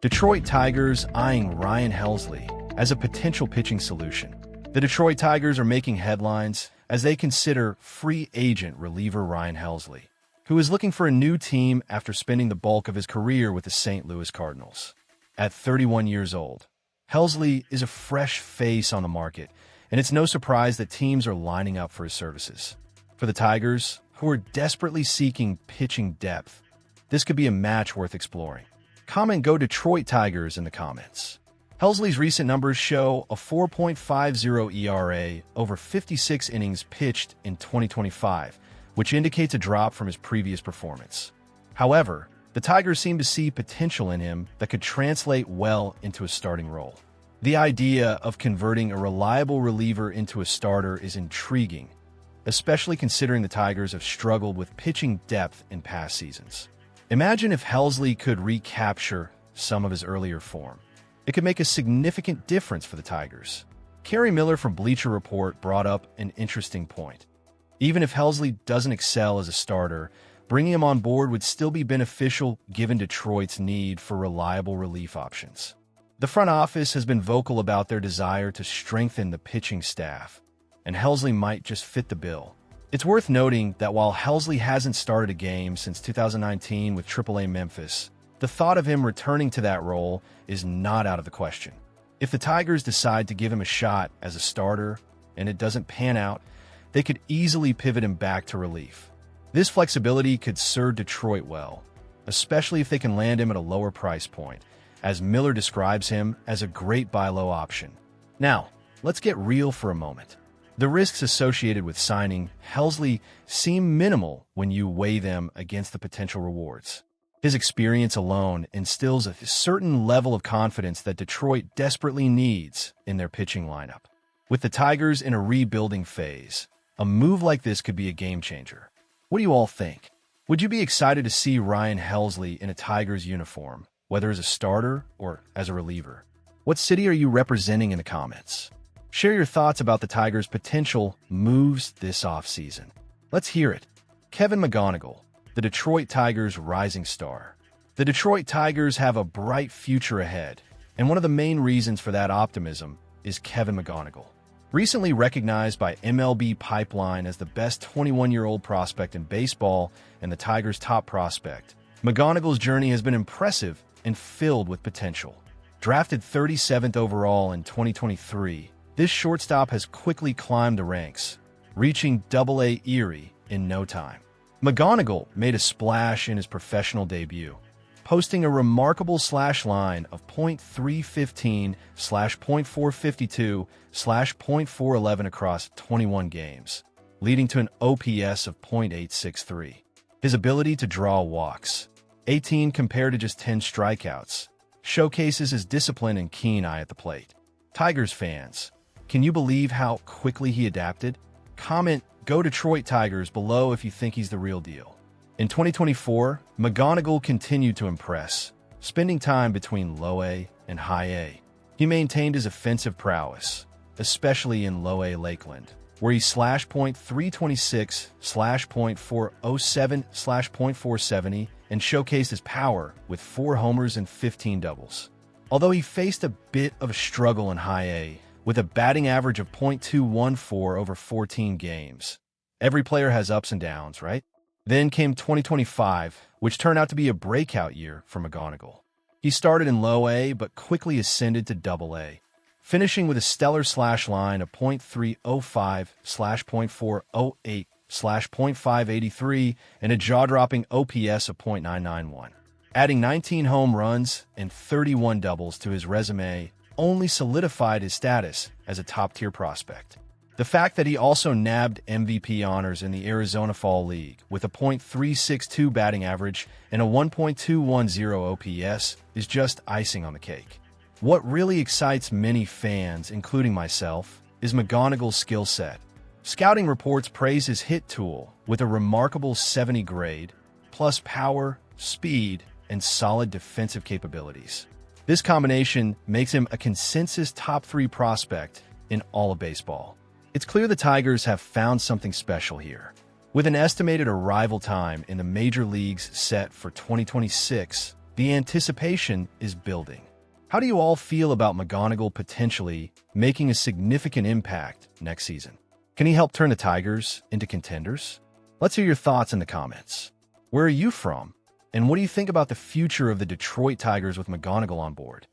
Detroit Tigers eyeing Ryan Helsley as a potential pitching solution. The Detroit Tigers are making headlines as they consider free agent reliever Ryan Helsley, who is looking for a new team after spending the bulk of his career with the St. Louis Cardinals. At 31 years old, Helsley is a fresh face on the market, and it's no surprise that teams are lining up for his services. For the Tigers, who are desperately seeking pitching depth, this could be a match worth exploring. Comment "Go Detroit Tigers" in the comments. Helsley's recent numbers show a 4.50 ERA over 56 innings pitched in 2025, which indicates a drop from his previous performance. However, the Tigers seem to see potential in him that could translate well into a starting role. The idea of converting a reliable reliever into a starter is intriguing, especially considering the Tigers have struggled with pitching depth in past seasons. Imagine if Helsley could recapture some of his earlier form. It could make a significant difference for the Tigers. Kerry Miller from Bleacher Report brought up an interesting point. Even if Helsley doesn't excel as a starter, bringing him on board would still be beneficial given Detroit's need for reliable relief options. The front office has been vocal about their desire to strengthen the pitching staff, and Helsley might just fit the bill. It's worth noting that while Helsley hasn't started a game since 2019 with AAA Memphis, the thought of him returning to that role is not out of the question. If the Tigers decide to give him a shot as a starter and it doesn't pan out, they could easily pivot him back to relief. This flexibility could serve Detroit well, especially if they can land him at a lower price point, as Miller describes him as a great buy low option. Now, let's get real for a moment. The risks associated with signing Helsley seem minimal when you weigh them against the potential rewards. His experience alone instills a certain level of confidence that Detroit desperately needs in their pitching lineup. With the Tigers in a rebuilding phase, a move like this could be a game changer. What do you all think? Would you be excited to see Ryan Helsley in a Tigers uniform, whether as a starter or as a reliever? What city are you representing in the comments? Share your thoughts about the Tigers' potential moves this offseason. Let's hear it. Kevin McGonigal, the Detroit Tigers' rising star. The Detroit Tigers have a bright future ahead, and one of the main reasons for that optimism is Kevin McGonigal. Recently recognized by MLB Pipeline as the best 21-year-old prospect in baseball and the Tigers' top prospect, McGonigal's journey has been impressive and filled with potential. Drafted 37th overall in 2023, this shortstop has quickly climbed the ranks, reaching AA Erie in no time. McGonigal made a splash in his professional debut, posting a remarkable slash line of .315 .452 .411 across 21 games, leading to an OPS of .863. His ability to draw walks, 18 compared to just 10 strikeouts, showcases his discipline and keen eye at the plate. Tigers fans, can you believe how quickly he adapted? Comment "Go Detroit Tigers" below if you think he's the real deal. In 2024, McGonigal continued to impress, spending time between low A and high A. He maintained his offensive prowess, especially in low A Lakeland, where he slashed .326, .407, .470, and showcased his power with 4 homers and 15 doubles. Although he faced a bit of a struggle in high A, with a batting average of .214 over 14 games. Every player has ups and downs, right? Then came 2025, which turned out to be a breakout year for McGonigal. He started in low A, but quickly ascended to AA, finishing with a stellar slash line of .305, .408, .583, and a jaw-dropping OPS of .991. Adding 19 home runs and 31 doubles to his resume only solidified his status as a top-tier prospect. The fact that he also nabbed MVP honors in the Arizona Fall League with a .362 batting average and a 1.210 OPS is just icing on the cake. What really excites many fans, including myself, is McGonigal's skill set. Scouting reports praise his hit tool with a remarkable 70 grade, plus power, speed, and solid defensive capabilities. This combination makes him a consensus top 3 prospect in all of baseball. It's clear the Tigers have found something special here. With an estimated arrival time in the major leagues set for 2026, The anticipation is building. How do you all feel about McGonagall potentially making a significant impact next season? Can he help turn the Tigers into contenders? Let's hear your thoughts in the comments. Where are you from? And what do you think about the future of the Detroit Tigers with McGonagall on board?